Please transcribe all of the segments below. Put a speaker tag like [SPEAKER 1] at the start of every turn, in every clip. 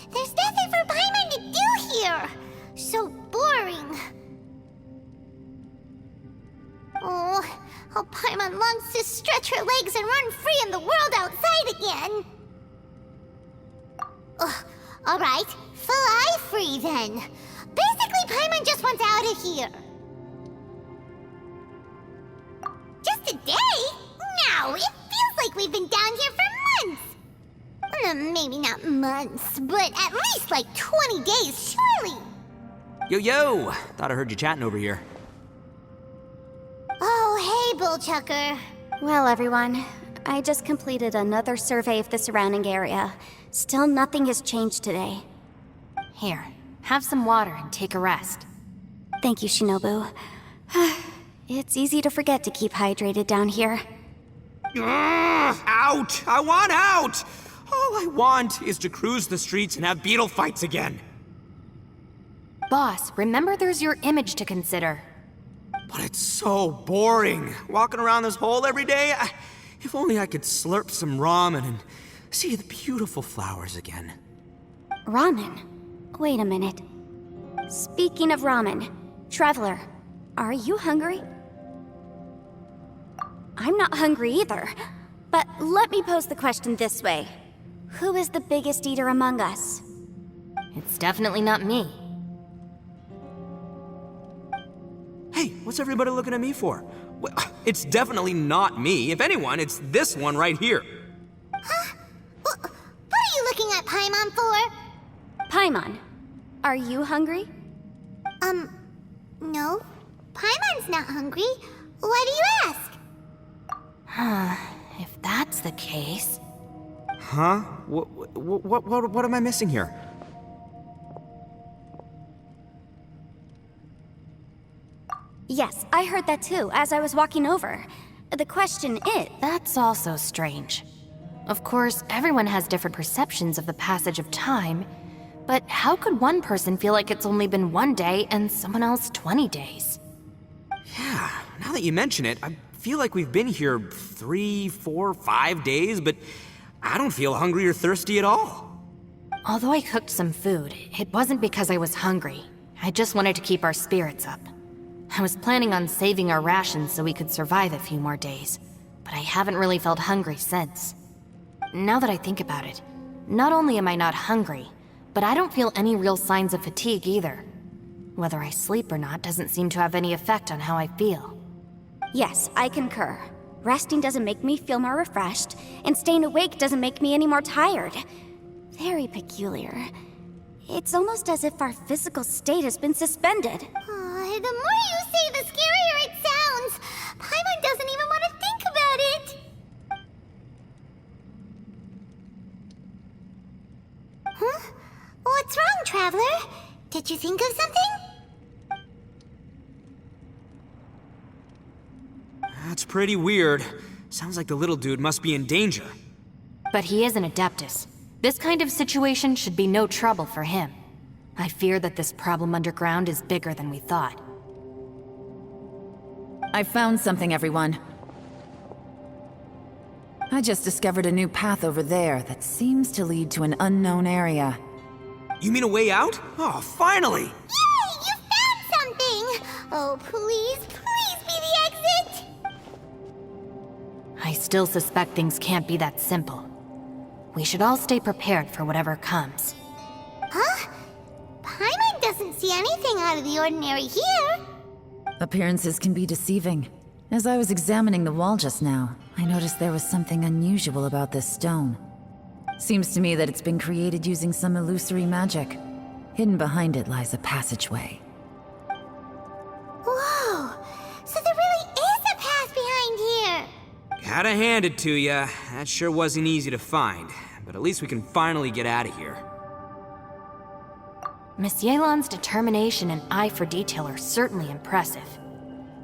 [SPEAKER 1] There's nothing for Paimon to do here. So boring. Oh, how Paimon longs to stretch her legs and run free in the world outside again. Alright, fly free then. Basically, Paimon just wants out of here. Just a day? No, it feels like we've been down here for months. Maybe not months, but at least like 20 days, surely.
[SPEAKER 2] Yo! Thought I heard you chatting over here.
[SPEAKER 1] Oh, hey, Bullchucker.
[SPEAKER 3] Well, everyone, I just completed another survey of the surrounding area. Still nothing has changed today.
[SPEAKER 4] Here, have some water and take a rest.
[SPEAKER 3] Thank you, Shinobu. It's easy to forget to keep hydrated down here.
[SPEAKER 2] Out! I want out! All I want is to cruise the streets and have beetle fights again.
[SPEAKER 4] Boss, remember there's your image to consider.
[SPEAKER 2] But it's so boring, walking around this hole every day. If only I could slurp some ramen and see the beautiful flowers again.
[SPEAKER 3] Ramen? Wait a minute. Speaking of ramen, Traveler, are you hungry? I'm not hungry either. But let me pose the question this way. Who is the biggest eater among us?
[SPEAKER 4] It's definitely not me.
[SPEAKER 2] Hey, what's everybody looking at me for? Well, it's definitely not me. If anyone, it's this one right here.
[SPEAKER 1] Huh? What are you looking at Paimon for?
[SPEAKER 3] Paimon, are you hungry?
[SPEAKER 1] No. Paimon's not hungry. Why do you ask?
[SPEAKER 4] If that's the case...
[SPEAKER 2] Huh? What am I missing here?
[SPEAKER 3] Yes, I heard that too, as I was walking over. The question is...
[SPEAKER 4] That's also strange. Of course, everyone has different perceptions of the passage of time, but how could one person feel like it's only been one day and someone else 20 days?
[SPEAKER 2] Yeah, now that you mention it, I feel like we've been here 3, 4, 5 days, but I don't feel hungry or thirsty at all.
[SPEAKER 4] Although I cooked some food, it wasn't because I was hungry. I just wanted to keep our spirits up. I was planning on saving our rations so we could survive a few more days, but I haven't really felt hungry since. Now that I think about it, not only am I not hungry, but I don't feel any real signs of fatigue either. Whether I sleep or not doesn't seem to have any effect on how I feel.
[SPEAKER 3] Yes, I concur. Resting doesn't make me feel more refreshed, and staying awake doesn't make me any more tired. Very peculiar. It's almost as if our physical state has been suspended.
[SPEAKER 1] The more you say, the scarier it sounds. Paimon doesn't even want to think about it. Huh? What's wrong, Traveler? Did you think of something?
[SPEAKER 2] That's pretty weird. Sounds like the little dude must be in danger.
[SPEAKER 4] But he is an Adeptus. This kind of situation should be no trouble for him. I fear that this problem underground is bigger than we thought.
[SPEAKER 5] I found something, everyone. I just discovered a new path over there that seems to lead to an unknown area.
[SPEAKER 2] You mean a way out? Oh, finally!
[SPEAKER 1] Yay! You found something! Oh, please be the exit!
[SPEAKER 4] I still suspect things can't be that simple. We should all stay prepared for whatever comes.
[SPEAKER 1] Huh? Paimon doesn't see anything out of the ordinary here.
[SPEAKER 5] Appearances can be deceiving. As I was examining the wall just now, I noticed there was something unusual about this stone. Seems to me that it's been created using some illusory magic. Hidden behind it lies a passageway.
[SPEAKER 1] Whoa! So there really is a path behind here!
[SPEAKER 2] Gotta hand it to ya. That sure wasn't easy to find. But at least we can finally get out of here.
[SPEAKER 4] Miss Yelan's determination and eye for detail are certainly impressive.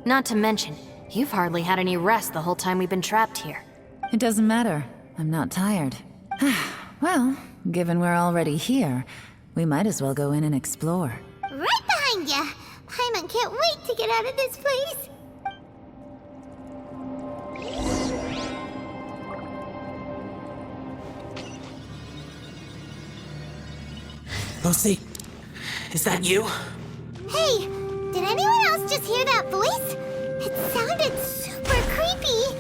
[SPEAKER 4] Not to mention, you've hardly had any rest the whole time we've been trapped here.
[SPEAKER 5] It doesn't matter. I'm not tired. Well, given we're already here, we might as well go in and explore.
[SPEAKER 1] Right behind ya! Paimon can't wait to get out of this place.
[SPEAKER 6] Lucy, is that you?
[SPEAKER 1] Hey, did anyone else just hear that voice? It sounded super creepy.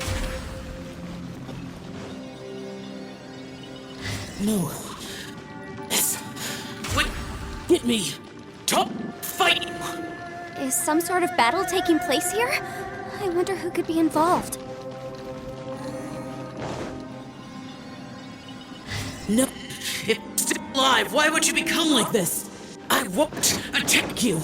[SPEAKER 6] No. Yes. What? Get me. Stop fighting.
[SPEAKER 3] Is some sort of battle taking place here? I wonder who could be involved.
[SPEAKER 6] No. If still alive, why would you become like this? I won't attack you.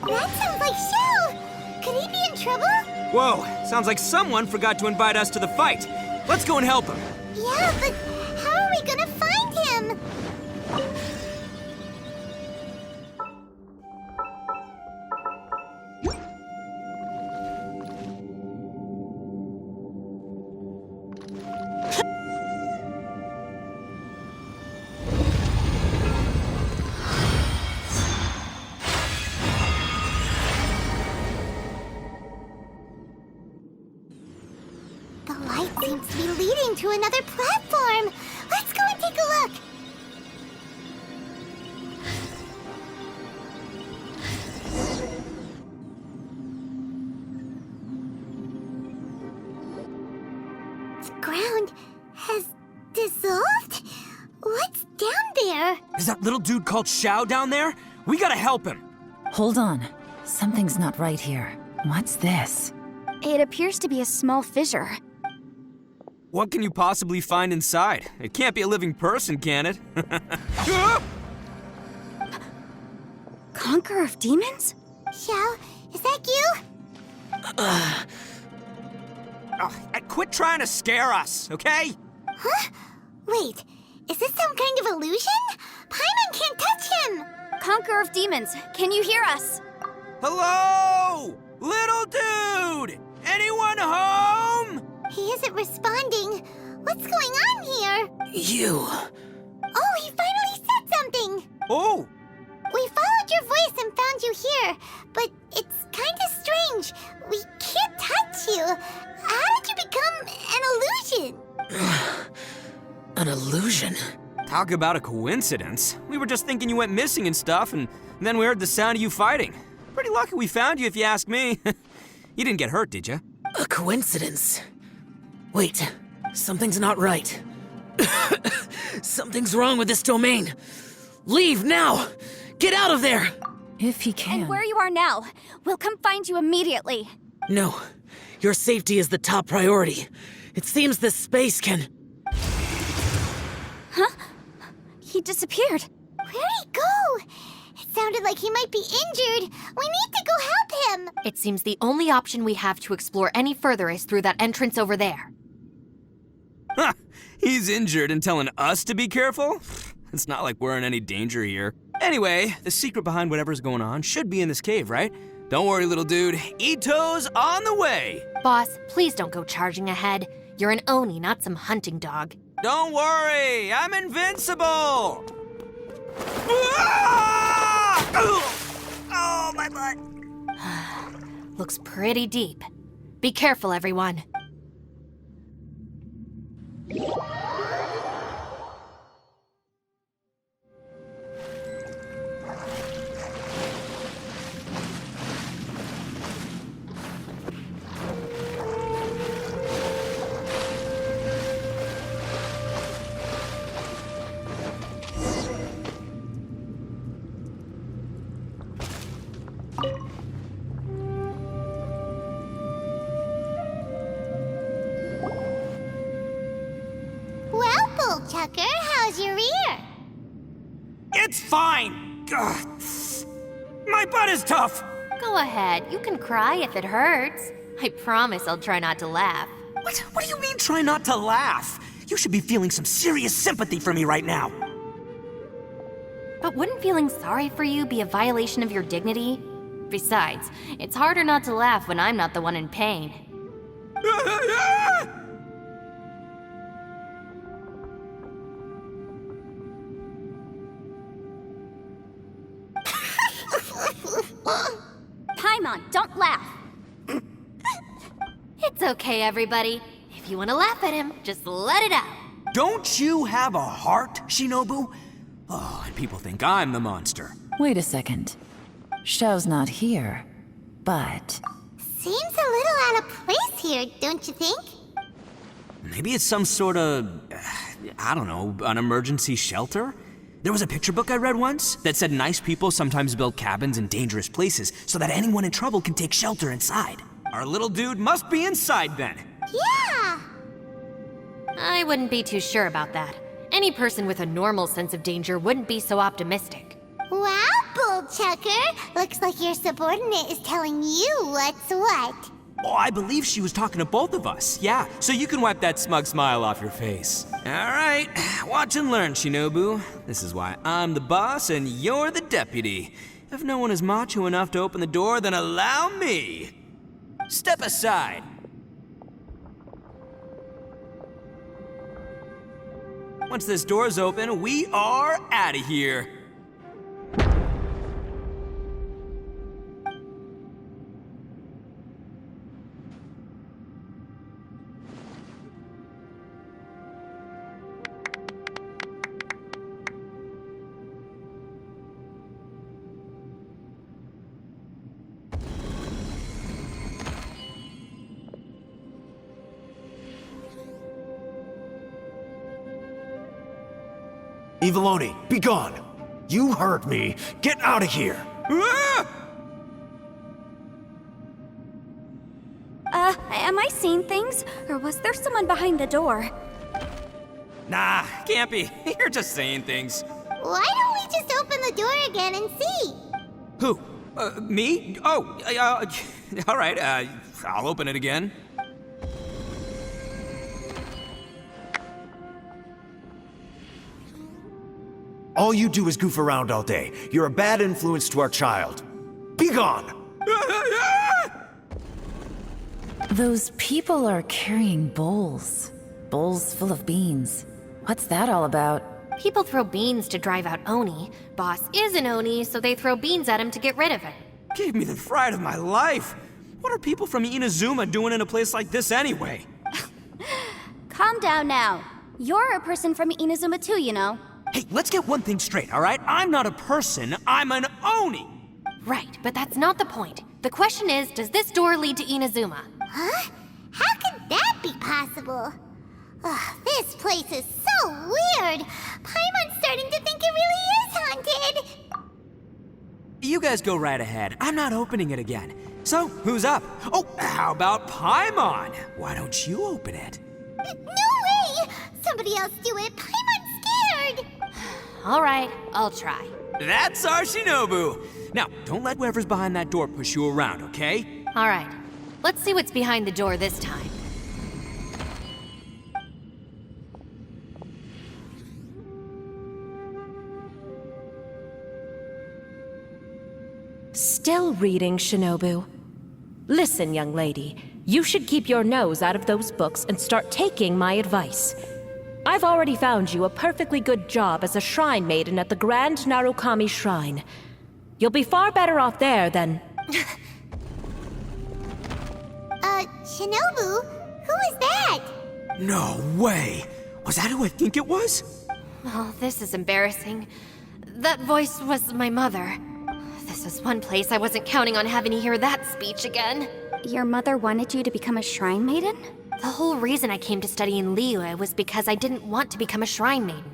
[SPEAKER 1] That sounds like Xiao. Could he be in trouble?
[SPEAKER 2] Whoa, sounds like someone forgot to invite us to the fight. Let's go and help him.
[SPEAKER 1] Yeah, but how are we gonna find him? The light seems to be leading to another platform. Let's go and take a look. The ground has dissolved? What's down there?
[SPEAKER 2] Is that little dude called Xiao down there? We gotta help him.
[SPEAKER 5] Hold on. Something's not right here. What's this?
[SPEAKER 3] It appears to be a small fissure.
[SPEAKER 2] What can you possibly find inside? It can't be a living person, can it?
[SPEAKER 3] Conqueror of demons?
[SPEAKER 1] Xiao, is that you?
[SPEAKER 2] Quit trying to scare us, okay?
[SPEAKER 1] Huh? Wait, is this some kind of illusion? Paimon can't touch him!
[SPEAKER 3] Conqueror of demons, can you hear us?
[SPEAKER 2] Hello? Little dude! Anyone home?
[SPEAKER 1] He isn't responding. What's going on here?
[SPEAKER 6] You.
[SPEAKER 1] Oh, he finally said something!
[SPEAKER 2] Oh,
[SPEAKER 1] We followed your voice and found you here, but it's kind of strange. We can't touch you. How did you become an illusion?
[SPEAKER 6] An illusion?
[SPEAKER 2] talk about a coincidence. We were just thinking you went missing and stuff, and then we heard the sound of you fighting. Pretty lucky we found you, if you ask me. You didn't get hurt, did you?
[SPEAKER 6] A coincidence? Wait, something's not right. Something's wrong with this domain. Leave now! Get out of there!
[SPEAKER 5] If he can.
[SPEAKER 3] And where you are now, we'll come find you immediately.
[SPEAKER 6] No, your safety is the top priority. It seems this space can...
[SPEAKER 3] He disappeared.
[SPEAKER 1] Where'd he go? It sounded like he might be injured. We need to go help him.
[SPEAKER 4] It seems the only option we have to explore any further is through that entrance over there.
[SPEAKER 2] Ha! He's injured and telling us to be careful? It's not like we're in any danger here. Anyway, the secret behind whatever's going on should be in this cave, right? Don't worry, little dude. Ito's on the way.
[SPEAKER 4] Boss, please don't go charging ahead. You're an Oni, not some hunting dog.
[SPEAKER 2] Don't worry, I'm invincible. Ah! Oh, my butt.
[SPEAKER 4] Looks pretty deep. Be careful, everyone.
[SPEAKER 1] Well, Bullchucker, how's your ear?
[SPEAKER 2] It's fine. Ugh. My butt is tough.
[SPEAKER 4] Go ahead, you can cry if it hurts. I promise I'll try not to laugh.
[SPEAKER 2] What do you mean try not to laugh? You should be feeling some serious sympathy for me right now.
[SPEAKER 4] But wouldn't feeling sorry for you be a violation of your dignity? Besides, it's harder not to laugh when I'm not the one in pain.
[SPEAKER 3] Paimon, don't laugh.
[SPEAKER 4] It's okay, everybody. If you want to laugh at him, just let it out.
[SPEAKER 2] Don't you have a heart, Shinobu? Oh, and people think I'm the monster.
[SPEAKER 5] Wait a second. Xiao's not here, but...
[SPEAKER 1] Seems a little out of place here, don't you think?
[SPEAKER 2] Maybe it's some sort of, I don't know, an emergency shelter? There was a picture book I read once that said nice people sometimes build cabins in dangerous places so that anyone in trouble can take shelter inside. Our little dude must be inside then.
[SPEAKER 1] Yeah!
[SPEAKER 4] I wouldn't be too sure about that. Any person with a normal sense of danger wouldn't be so optimistic.
[SPEAKER 1] Wow, Bullchucker! Looks like your subordinate is telling you what's what.
[SPEAKER 2] Oh, I believe she was talking to both of us. Yeah, so you can wipe that smug smile off your face. All right, watch and learn, Shinobu. This is why I'm the boss and you're the deputy. If no one is macho enough to open the door, then allow me. Step aside. Once this door's open, we are out of here.
[SPEAKER 7] Eviloni, be gone! You heard me! Get out of here!
[SPEAKER 2] Ah!
[SPEAKER 3] Am I seeing things? Or was there someone behind the door?
[SPEAKER 2] Nah, can't be. You're just saying things.
[SPEAKER 1] Why don't we just open the door again and see?
[SPEAKER 2] Who? Me? Oh, all right, I'll open it again.
[SPEAKER 7] All you do is goof around all day. You're a bad influence to our child. Be gone!
[SPEAKER 5] Those people are carrying bowls. Bowls full of beans. What's that all about?
[SPEAKER 4] People throw beans to drive out Oni. Boss is an Oni, so they throw beans at him to get rid of him.
[SPEAKER 2] Gave me the fright of my life. What are people from Inazuma doing in a place like this anyway?
[SPEAKER 3] Calm down now. You're a person from Inazuma too, you know.
[SPEAKER 2] Hey, let's get one thing straight, all right? I'm not a person, I'm an Oni!
[SPEAKER 4] Right, but that's not the point. The question is, does this door lead to Inazuma?
[SPEAKER 1] Huh? How could that be possible? Ugh, this place is so weird. Paimon's starting to think it really is haunted.
[SPEAKER 2] You guys go right ahead. I'm not opening it again. So, who's up? Oh, how about Paimon? Why don't you open it?
[SPEAKER 1] No way! Somebody else do it. Paimon's scared.
[SPEAKER 4] All right, I'll try.
[SPEAKER 2] That's our Shinobu! Now, don't let whoever's behind that door push you around, okay?
[SPEAKER 4] All right, let's see what's behind the door this time.
[SPEAKER 8] Still reading, Shinobu. Listen, young lady, you should keep your nose out of those books and start taking my advice. I've already found you a perfectly good job as a shrine maiden at the Grand Narukami Shrine. You'll be far better off there than...
[SPEAKER 1] Shinobu? Who is that?
[SPEAKER 2] No way! Was that who I think it was?
[SPEAKER 4] Oh, this is embarrassing. That voice was my mother. This is one place I wasn't counting on having to hear that speech again.
[SPEAKER 3] Your mother wanted you to become a shrine maiden?
[SPEAKER 4] The whole reason I came to study in Liyue was because I didn't want to become a shrine maiden.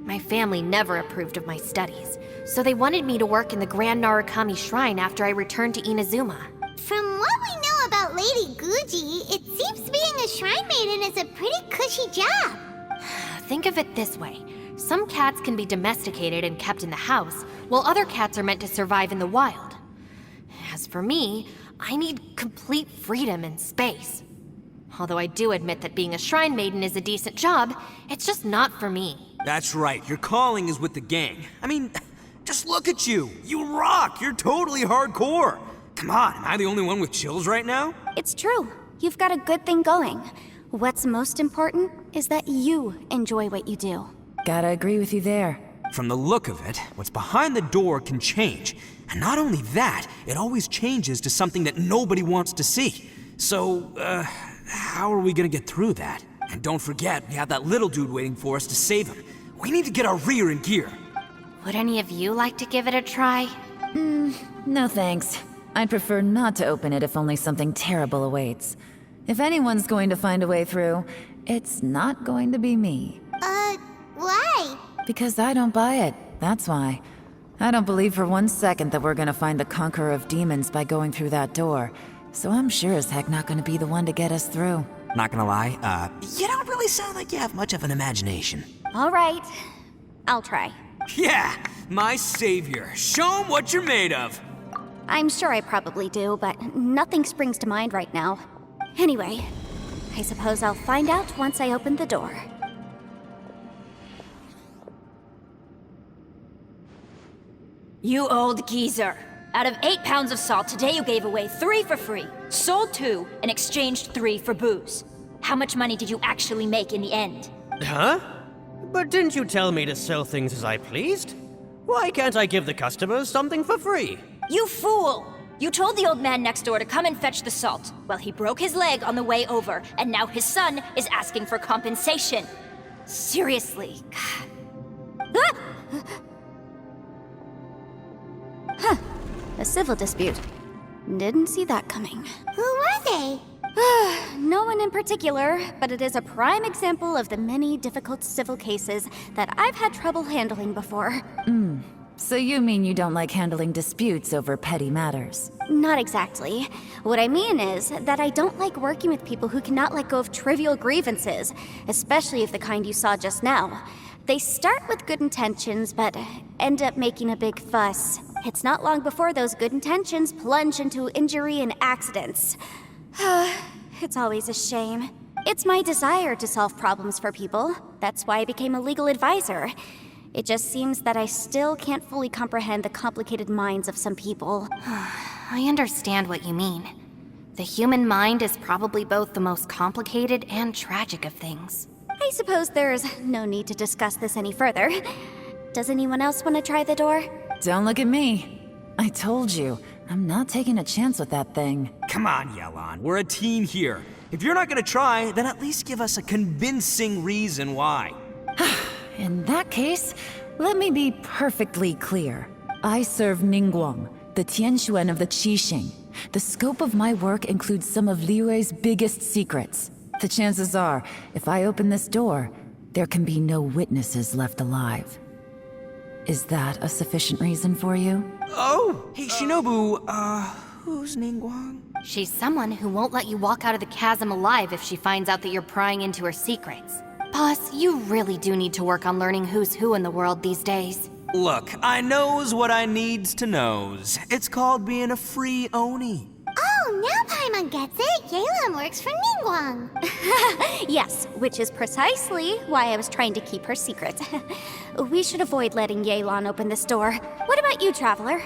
[SPEAKER 4] My family never approved of my studies, so they wanted me to work in the Grand Narukami Shrine after I returned to Inazuma.
[SPEAKER 1] From what we know about Lady Guji, it seems being a shrine maiden is a pretty cushy job.
[SPEAKER 4] Think of it this way. Some cats can be domesticated and kept in the house, while other cats are meant to survive in the wild. As for me, I need complete freedom and space. Although I do admit that being a shrine maiden is a decent job, it's just not for me.
[SPEAKER 2] That's right, your calling is with the gang. I mean, just look at you. You rock, you're totally hardcore. Come on, am I the only one with chills right now?
[SPEAKER 3] It's true. You've got a good thing going. What's most important is that you enjoy what you do.
[SPEAKER 5] Gotta agree with you there.
[SPEAKER 2] From the look of it, what's behind the door can change. And not only that, it always changes to something that nobody wants to see. So, how are we gonna get through that? And don't forget, we have that little dude waiting for us to save him. We need to get our rear in gear.
[SPEAKER 4] Would any of you like to give it a try?
[SPEAKER 5] No thanks. I'd prefer not to open it if only something terrible awaits. If anyone's going to find a way through, it's not going to be me.
[SPEAKER 1] Why?
[SPEAKER 5] Because I don't buy it, that's why. I don't believe for 1 second that we're gonna find the Conqueror of Demons by going through that door. So I'm sure as heck not gonna be the one to get us through.
[SPEAKER 2] Not gonna lie, you don't really sound like you have much of an imagination.
[SPEAKER 3] All right, I'll try.
[SPEAKER 2] Yeah, my savior. Show him what you're made of.
[SPEAKER 3] I'm sure I probably do, but nothing springs to mind right now. Anyway, I suppose I'll find out once I open the door.
[SPEAKER 9] You old geezer. Out of 8 pounds of salt, today you gave away 3 for free, sold 2, and exchanged 3 for booze. How much money did you actually make in the end?
[SPEAKER 10] Huh? But didn't you tell me to sell things as I pleased? Why can't I give the customers something for free?
[SPEAKER 9] You fool! You told the old man next door to come and fetch the salt. Well, he broke his leg on the way over, and now his son is asking for compensation. Seriously. Ah!
[SPEAKER 3] A civil dispute. Didn't see that coming.
[SPEAKER 1] Who were they?
[SPEAKER 3] No one in particular, but it is a prime example of the many difficult civil cases that I've had trouble handling before.
[SPEAKER 5] So you mean you don't like handling disputes over petty matters?
[SPEAKER 3] Not exactly. What I mean is that I don't like working with people who cannot let go of trivial grievances, especially of the kind you saw just now. They start with good intentions, but end up making a big fuss. It's not long before those good intentions plunge into injury and accidents. It's always a shame. It's my desire to solve problems for people. That's why I became a legal advisor. It just seems that I still can't fully comprehend the complicated minds of some people.
[SPEAKER 4] I understand what you mean. The human mind is probably both the most complicated and tragic of things.
[SPEAKER 3] I suppose there's no need to discuss this any further. Does anyone else want to try the door?
[SPEAKER 5] Don't look at me. I told you, I'm not taking a chance with that thing.
[SPEAKER 2] Come on, Yelan. We're a team here. If you're not gonna try, then at least give us a convincing reason why.
[SPEAKER 5] In that case, let me be perfectly clear. I serve Ningguang, the Tianxuan of the Qixing. The scope of my work includes some of Liyue's biggest secrets. The chances are, if I open this door, there can be no witnesses left alive. Is that a sufficient reason for you?
[SPEAKER 2] Oh! Hey, Shinobu, who's Ningguang?
[SPEAKER 4] She's someone who won't let you walk out of the chasm alive if she finds out that you're prying into her secrets. Boss, you really do need to work on learning who's who in the world these days.
[SPEAKER 2] Look, I knows what I needs to knows. It's called being a free Oni.
[SPEAKER 1] Oh, now Paimon gets it. Yelan works for Ningguang.
[SPEAKER 3] Yes, which is precisely why I was trying to keep her secret. We should avoid letting Yelan open this door. What about you, Traveler?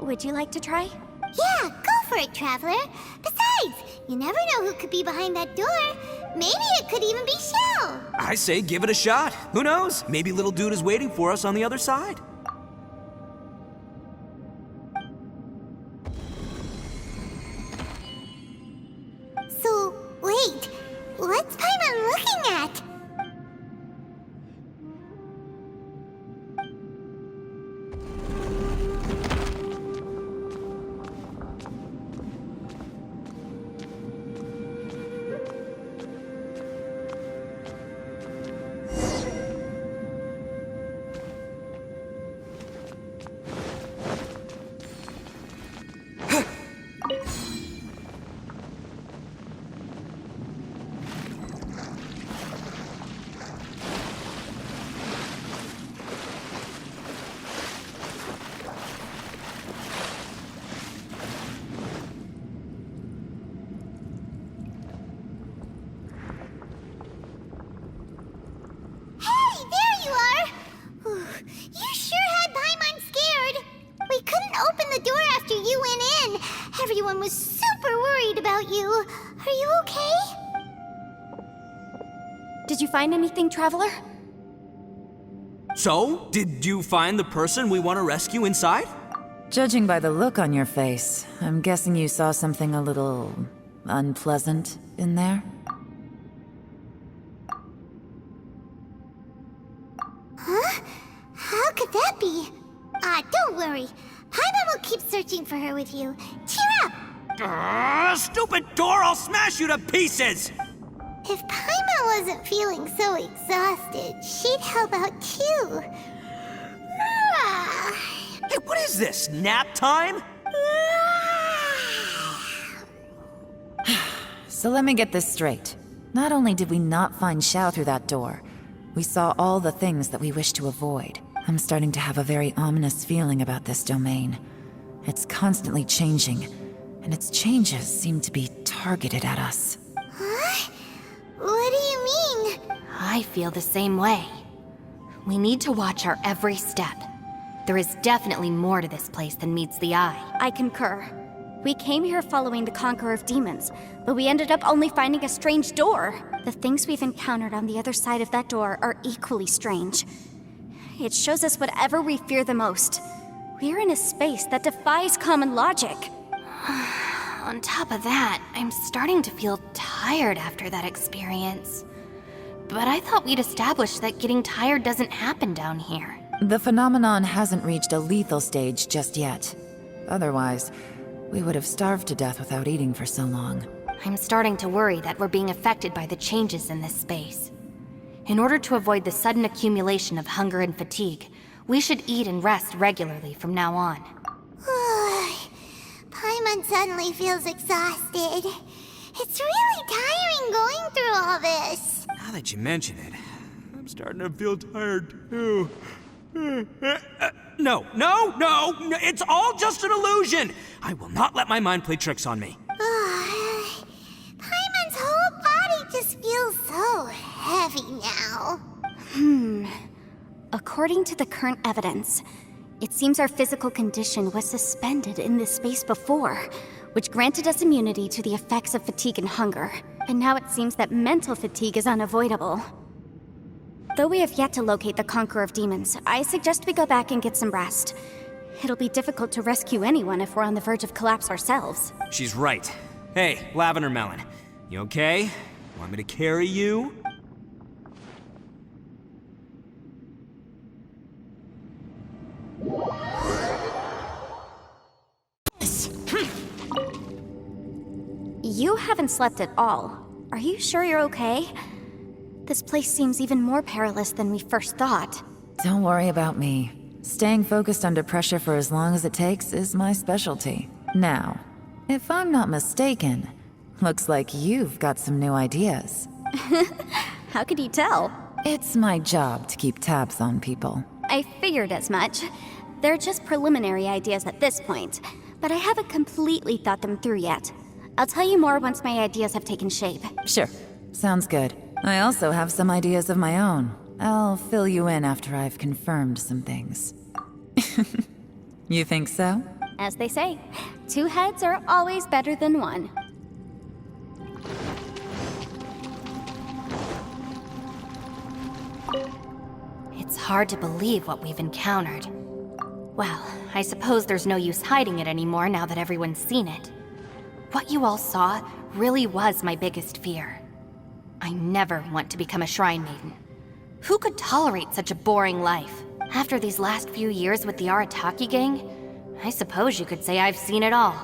[SPEAKER 3] Would you like to try?
[SPEAKER 1] Yeah, go for it, Traveler. Besides, you never know who could be behind that door. Maybe it could even be Shell.
[SPEAKER 2] I say give it a shot. Who knows? Maybe little dude is waiting for us on the other side.
[SPEAKER 1] So, wait. What's Paimon looking at? Everyone was super worried about you. Are you okay?
[SPEAKER 3] Did you find anything, Traveler?
[SPEAKER 2] So, did you find the person we want to rescue inside?
[SPEAKER 5] Judging by the look on your face, I'm guessing you saw something a little unpleasant in there?
[SPEAKER 1] Huh? How could that be? Don't worry. Paimon will keep searching for her with you. Cheer up!
[SPEAKER 2] Stupid door! I'll smash you to pieces!
[SPEAKER 1] If Paimon wasn't feeling so exhausted, she'd help out too.
[SPEAKER 2] Hey, what is this? Nap time?
[SPEAKER 5] So let me get this straight. Not only did we not find Xiao through that door, we saw all the things that we wish to avoid. I'm starting to have a very ominous feeling about this domain. It's constantly changing, and its changes seem to be targeted at us.
[SPEAKER 1] Huh? What do you mean?
[SPEAKER 4] I feel the same way. We need to watch our every step. There is definitely more to this place than meets the eye.
[SPEAKER 3] I concur. We came here following the Conqueror of Demons, but we ended up only finding a strange door. The things we've encountered on the other side of that door are equally strange. It shows us whatever we fear the most. We're in a space that defies common logic.
[SPEAKER 4] On top of that, I'm starting to feel tired after that experience. But I thought we'd established that getting tired doesn't happen down here.
[SPEAKER 5] The phenomenon hasn't reached a lethal stage just yet. Otherwise, we would have starved to death without eating for so long.
[SPEAKER 4] I'm starting to worry that we're being affected by the changes in this space. In order to avoid the sudden accumulation of hunger and fatigue, we should eat and rest regularly from now on.
[SPEAKER 1] Paimon suddenly feels exhausted. It's really tiring going through all this.
[SPEAKER 2] Now that you mention it, I'm starting to feel tired too. No, it's all just an illusion! I will not let my mind play tricks on me.
[SPEAKER 1] Paimon's whole body just feels so heavy now.
[SPEAKER 3] According to the current evidence, it seems our physical condition was suspended in this space before, which granted us immunity to the effects of fatigue and hunger. And now it seems that mental fatigue is unavoidable. Though we have yet to locate the Conqueror of Demons, I suggest we go back and get some rest. It'll be difficult to rescue anyone if we're on the verge of collapse ourselves.
[SPEAKER 2] She's right. Hey, Lavender Melon, you okay? Want me to carry you?
[SPEAKER 3] You haven't slept at all. Are you sure you're okay? This place seems even more perilous than we first thought.
[SPEAKER 5] Don't worry about me. Staying focused under pressure for as long as it takes is my specialty. Now, if I'm not mistaken, looks like you've got some new ideas.
[SPEAKER 3] How could you tell?
[SPEAKER 5] It's my job to keep tabs on people.
[SPEAKER 3] I figured as much. They're just preliminary ideas at this point, but I haven't completely thought them through yet. I'll tell you more once my ideas have taken shape.
[SPEAKER 5] Sure. Sounds good. I also have some ideas of my own. I'll fill you in after I've confirmed some things. You think so?
[SPEAKER 3] As they say, two heads are always better than one.
[SPEAKER 4] It's hard to believe what we've encountered. Well, I suppose there's no use hiding it anymore now that everyone's seen it. What you all saw really was my biggest fear. I never want to become a Shrine Maiden. Who could tolerate such a boring life? After these last few years with the Arataki gang, I suppose you could say I've seen it all.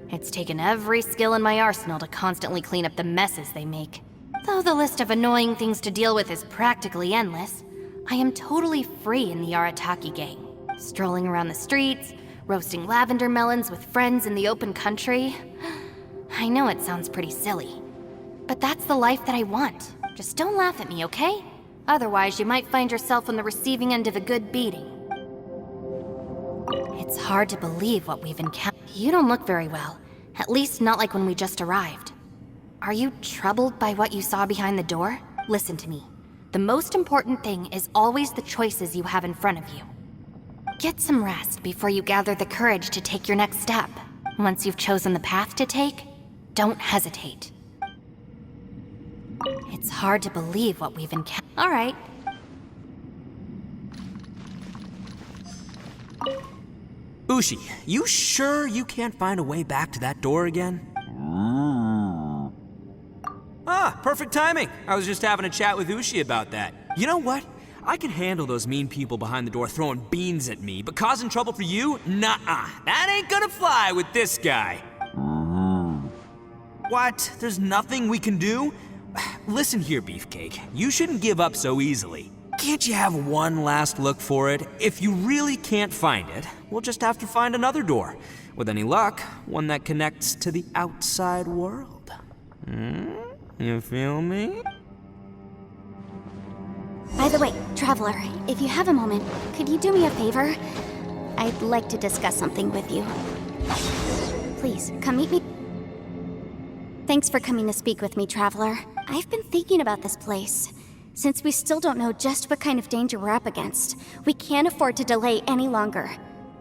[SPEAKER 4] It's taken every skill in my arsenal to constantly clean up the messes they make. Though the list of annoying things to deal with is practically endless, I am totally free in the Arataki gang. Strolling around the streets, roasting lavender melons with friends in the open country. I know it sounds pretty silly, but that's the life that I want. Just don't laugh at me, okay? Otherwise, you might find yourself on the receiving end of a good beating. It's hard to believe what we've encountered. You don't look very well, at least not like when we just arrived. Are you troubled by what you saw behind the door? Listen to me. The most important thing is always the choices you have in front of you. Get some rest before you gather the courage to take your next step. Once you've chosen the path to take, don't hesitate. It's hard to believe what we've encountered. All right.
[SPEAKER 2] Ushi, you sure you can't find a way back to that door again? Ah, perfect timing. I was just having a chat with Ushi about that. You know what? I can handle those mean people behind the door throwing beans at me, but causing trouble for you? Nuh-uh. That ain't gonna fly with this guy. What? There's nothing we can do? Listen here, Beefcake. You shouldn't give up so easily. Can't you have one last look for it? If you really can't find it, we'll just have to find another door. With any luck, one that connects to the outside world. You feel me?
[SPEAKER 3] By the way, Traveler, if you have a moment, could you do me a favor? I'd like to discuss something with you. Please, come meet me. Thanks for coming to speak with me, Traveler. I've been thinking about this place. Since we still don't know just what kind of danger we're up against, we can't afford to delay any longer.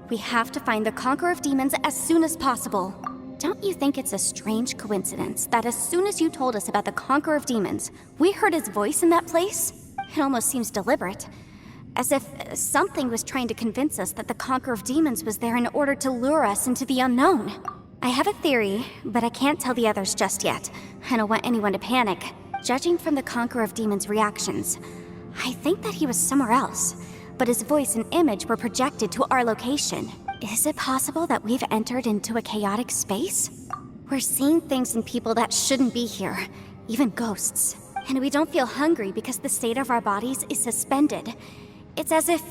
[SPEAKER 3] We have to find the Conqueror of Demons as soon as possible. Don't you think it's a strange coincidence that as soon as you told us about the Conqueror of Demons, we heard his voice in that place? It almost seems deliberate. As if something was trying to convince us that the Conqueror of Demons was there in order to lure us into the unknown. I have a theory, but I can't tell the others just yet. I don't want anyone to panic. Judging from the Conqueror of Demons' reactions, I think that he was somewhere else, but his voice and image were projected to our location. Is it possible that we've entered into a chaotic space? We're seeing things and people that shouldn't be here, even ghosts. And we don't feel hungry because the state of our bodies is suspended. It's as if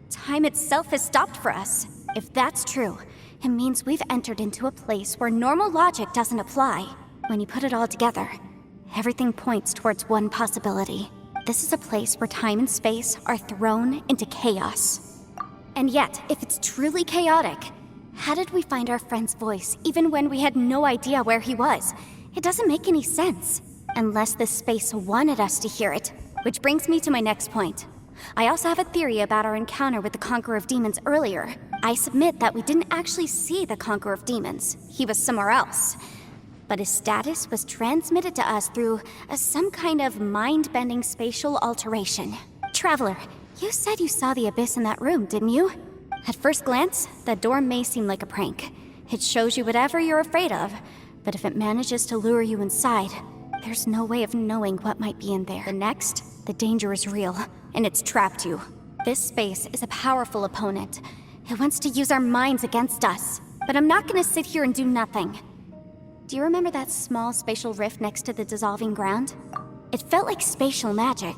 [SPEAKER 3] time itself has stopped for us. If that's true, it means we've entered into a place where normal logic doesn't apply. When you put it all together, everything points towards one possibility. This is a place where time and space are thrown into chaos. And yet, if it's truly chaotic, how did we find our friend's voice even when we had no idea where he was? It doesn't make any sense. Unless this space wanted us to hear it. Which brings me to my next point. I also have a theory about our encounter with the Conqueror of Demons earlier. I submit that we didn't actually see the Conqueror of Demons. He was somewhere else. But his status was transmitted to us through some kind of mind-bending spatial alteration. Traveler, you said you saw the abyss in that room, didn't you? At first glance, that door may seem like a prank. It shows you whatever you're afraid of, but if it manages to lure you inside, there's no way of knowing what might be in there. The next, the danger is real, and it's trapped you. This space is a powerful opponent. It wants to use our minds against us. But I'm not gonna sit here and do nothing. Do you remember that small spatial rift next to the dissolving ground? It felt like spatial magic,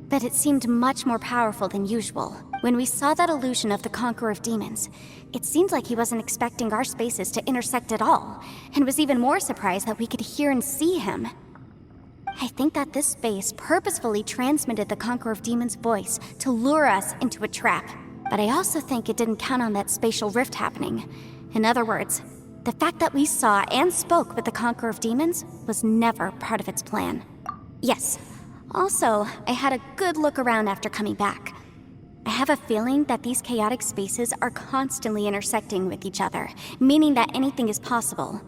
[SPEAKER 3] but it seemed much more powerful than usual. When we saw that illusion of the Conqueror of Demons, it seemed like he wasn't expecting our spaces to intersect at all, and was even more surprised that we could hear and see him. I think that this space purposefully transmitted the Conqueror of Demons' voice to lure us into a trap. But I also think it didn't count on that spatial rift happening. In other words, the fact that we saw and spoke with the Conqueror of Demons was never part of its plan. Yes. Also, I had a good look around after coming back. I have a feeling that these chaotic spaces are constantly intersecting with each other, meaning that anything is possible.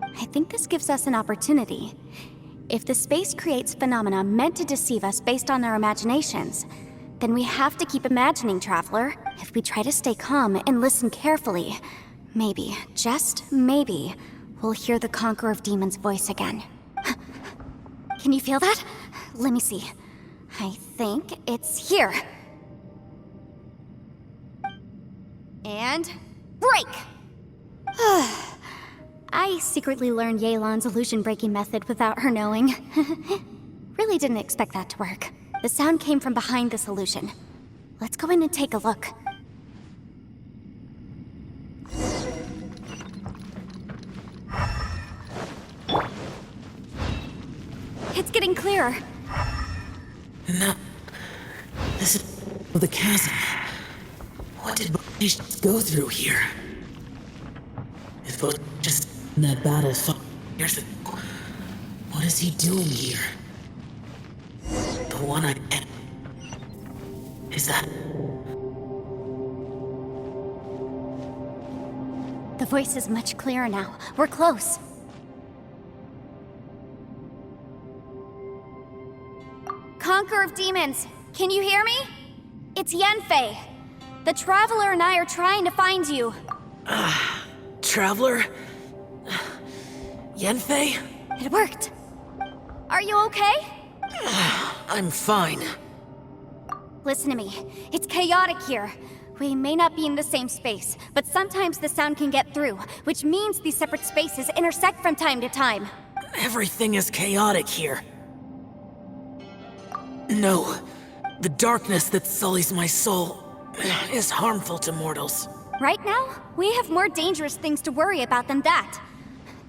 [SPEAKER 3] I think this gives us an opportunity. If the space creates phenomena meant to deceive us based on our imaginations, then we have to keep imagining, Traveler. If we try to stay calm and listen carefully, maybe, just maybe, we'll hear the Conqueror of Demons' voice again. Can you feel that? Let me see. I think it's here. And break! I secretly learned Yelan's illusion-breaking method without her knowing. Really didn't expect that to work. The sound came from behind this illusion. Let's go in and take a look. It's getting clearer.
[SPEAKER 6] No. This is the chasm. What did Banisht go through here? It was just in that battle 5 years ago. What is he doing here? The one I met. Is that...
[SPEAKER 3] The voice is much clearer now. We're close. Conqueror of Demons, can you hear me? It's Yenfei. The Traveler and I are trying to find you.
[SPEAKER 6] Traveler? Yenfei?
[SPEAKER 3] It worked. Are you okay?
[SPEAKER 6] I'm fine.
[SPEAKER 3] Listen to me. It's chaotic here. We may not be in the same space, but sometimes the sound can get through, which means these separate spaces intersect from time to time.
[SPEAKER 6] Everything is chaotic here. No, the darkness that sullies my soul is harmful to mortals.
[SPEAKER 3] Right now, we have more dangerous things to worry about than that.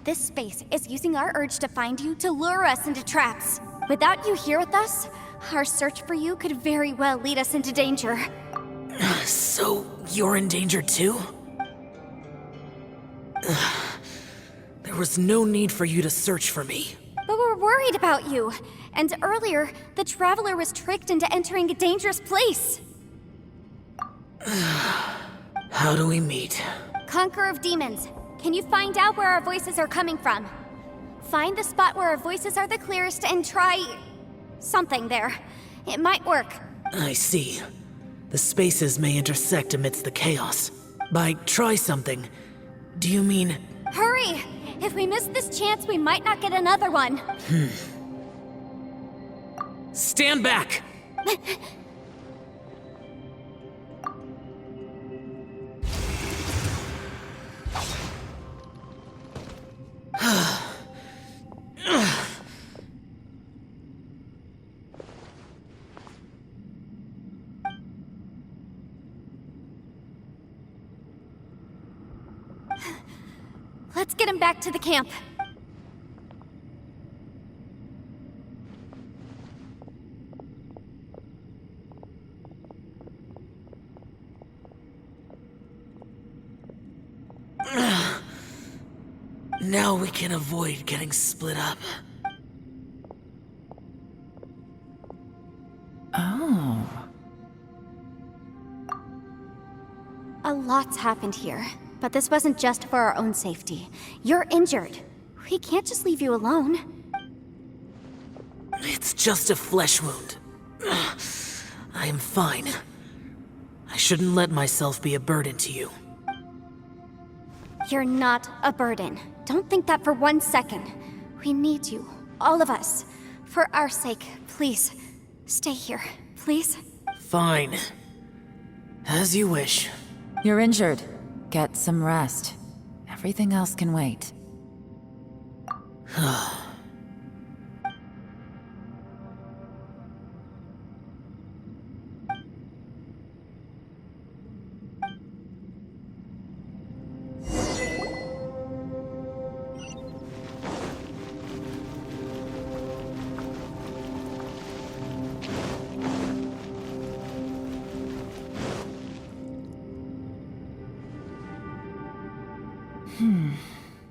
[SPEAKER 3] This space is using our urge to find you to lure us into traps. Without you here with us, our search for you could very well lead us into danger.
[SPEAKER 6] So, you're in danger too? There was no need for you to search for me.
[SPEAKER 3] But we're worried about you. And earlier, the Traveler was tricked into entering a dangerous place.
[SPEAKER 6] How do we meet?
[SPEAKER 3] Conqueror of Demons, can you find out where our voices are coming from? Find the spot where our voices are the clearest and try... something there. It might work.
[SPEAKER 6] I see. The spaces may intersect amidst the chaos. By try something, do you mean...
[SPEAKER 3] Hurry! If we miss this chance, we might not get another one.
[SPEAKER 6] Stand back!
[SPEAKER 3] Let's get him back to the camp.
[SPEAKER 6] Now we can avoid getting split up.
[SPEAKER 5] Oh.
[SPEAKER 3] A lot's happened here, but this wasn't just for our own safety. You're injured. We can't just leave you alone.
[SPEAKER 6] It's just a flesh wound. I am fine. I shouldn't let myself be a burden to you.
[SPEAKER 3] You're not a burden. Don't think that for 1 second. We need you, all of us. For our sake, please, stay here, please.
[SPEAKER 6] Fine. As you wish.
[SPEAKER 5] You're injured. Get some rest. Everything else can wait.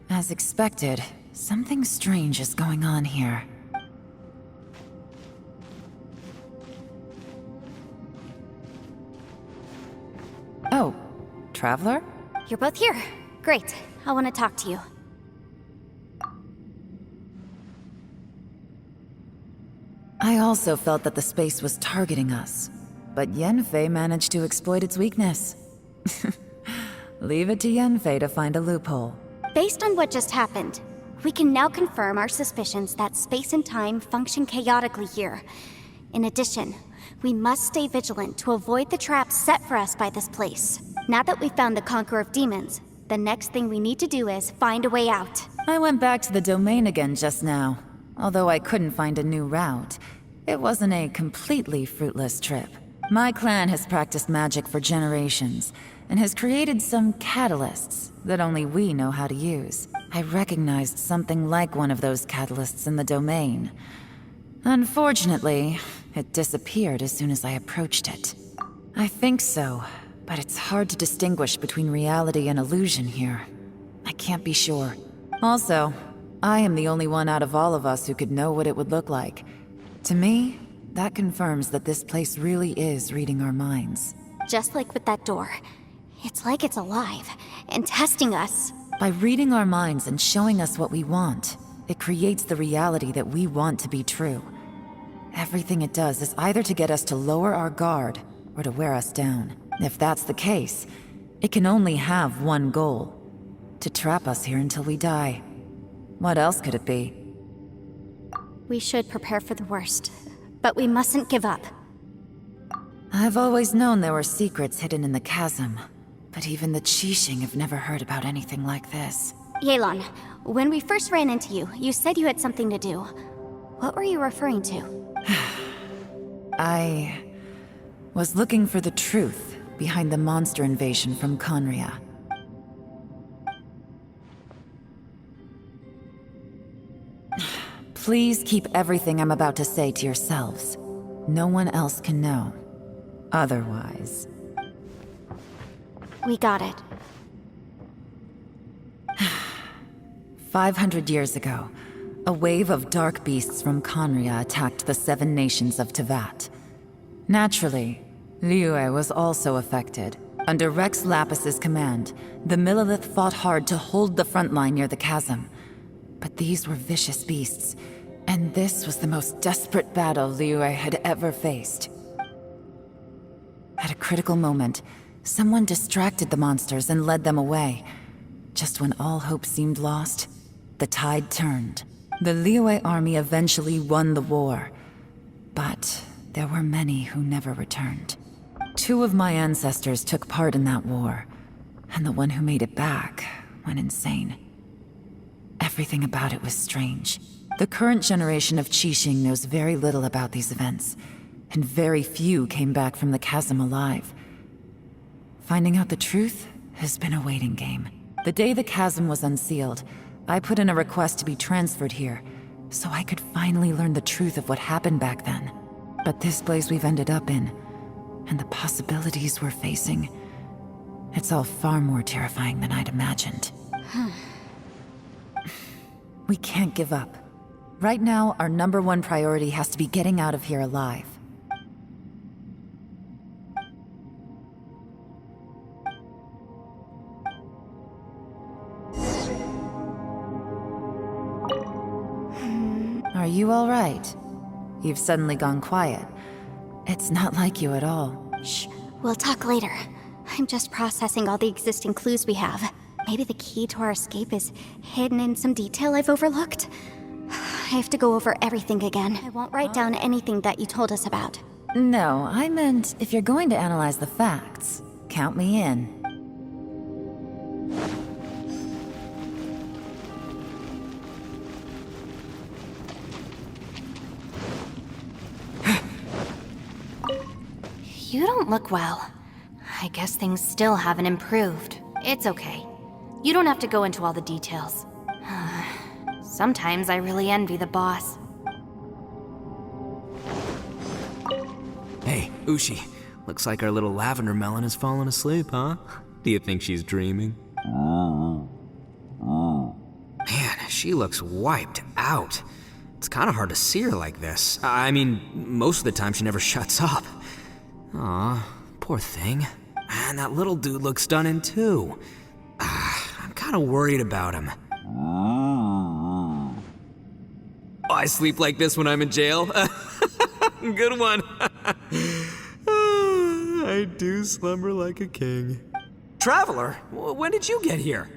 [SPEAKER 5] As expected, something strange is going on here. Oh, Traveler?
[SPEAKER 3] You're both here. Great. I want to talk to you.
[SPEAKER 5] I also felt that the space was targeting us, but Yenfei managed to exploit its weakness. Leave it to Yenfei to find a loophole.
[SPEAKER 3] Based on what just happened, we can now confirm our suspicions that space and time function chaotically here. In addition, we must stay vigilant to avoid the traps set for us by this place. Now that we've found the Conqueror of Demons, the next thing we need to do is find a way out.
[SPEAKER 5] I went back to the domain again just now. Although I couldn't find a new route, it wasn't a completely fruitless trip. My clan has practiced magic for generations, and has created some catalysts that only we know how to use. I recognized something like one of those catalysts in the domain. Unfortunately, it disappeared as soon as I approached it. I think so, but it's hard to distinguish between reality and illusion here. I can't be sure. Also, I am the only one out of all of us who could know what it would look like. To me, that confirms that this place really is reading our minds.
[SPEAKER 3] Just like with that door. It's like it's alive, and testing us.
[SPEAKER 5] By reading our minds and showing us what we want, it creates the reality that we want to be true. Everything it does is either to get us to lower our guard, or to wear us down. If that's the case, it can only have one goal. To trap us here until we die. What else could it be?
[SPEAKER 3] We should prepare for the worst, but we mustn't give up.
[SPEAKER 5] I've always known there were secrets hidden in the chasm, but even the Qixing have never heard about anything like this.
[SPEAKER 3] Yelan, when we first ran into you, you said you had something to do. What were you referring to?
[SPEAKER 5] I was looking for the truth behind the monster invasion from Conria. Please keep everything I'm about to say to yourselves. No one else can know. Otherwise...
[SPEAKER 3] We got it.
[SPEAKER 5] 500 years ago, a wave of dark beasts from Conria attacked the 7 nations of Tevat. Naturally, Liyue was also affected. Under Rex Lapis's command, the Millelith fought hard to hold the front line near the chasm. But these were vicious beasts, and this was the most desperate battle Liyue had ever faced. At a critical moment, someone distracted the monsters and led them away. Just when all hope seemed lost, the tide turned. The Liyue army eventually won the war, but there were many who never returned. 2 of my ancestors took part in that war, and the one who made it back went insane. Everything about it was strange. The current generation of Qixing knows very little about these events, and very few came back from the chasm alive. Finding out the truth has been a waiting game. The day the chasm was unsealed, I put in a request to be transferred here, so I could finally learn the truth of what happened back then. But this place we've ended up in, and the possibilities we're facing, it's all far more terrifying than I'd imagined. We can't give up. Right now, our #1 priority has to be getting out of here alive. Are you all right? You've suddenly gone quiet. It's not like you at all.
[SPEAKER 3] Shh, we'll talk later. I'm just processing all the existing clues we have. Maybe the key to our escape is hidden in some detail I've overlooked. I have to go over everything again. I won't write down anything that you told us about.
[SPEAKER 5] No, I meant if you're going to analyze the facts, count me in.
[SPEAKER 4] You don't look well. I guess things still haven't improved. It's okay. You don't have to go into all the details. Sometimes I really envy the boss.
[SPEAKER 2] Hey, Ushi. Looks like our little lavender melon has fallen asleep, huh? Do you think she's dreaming? Man, she looks wiped out. It's kind of hard to see her like this. I mean, most of the time she never shuts up. Aw, poor thing. Man, that little dude looks stunning too. I'm kind of worried about him. I sleep like this when I'm in jail. Good one. I do slumber like a king. Traveler, when did you get here?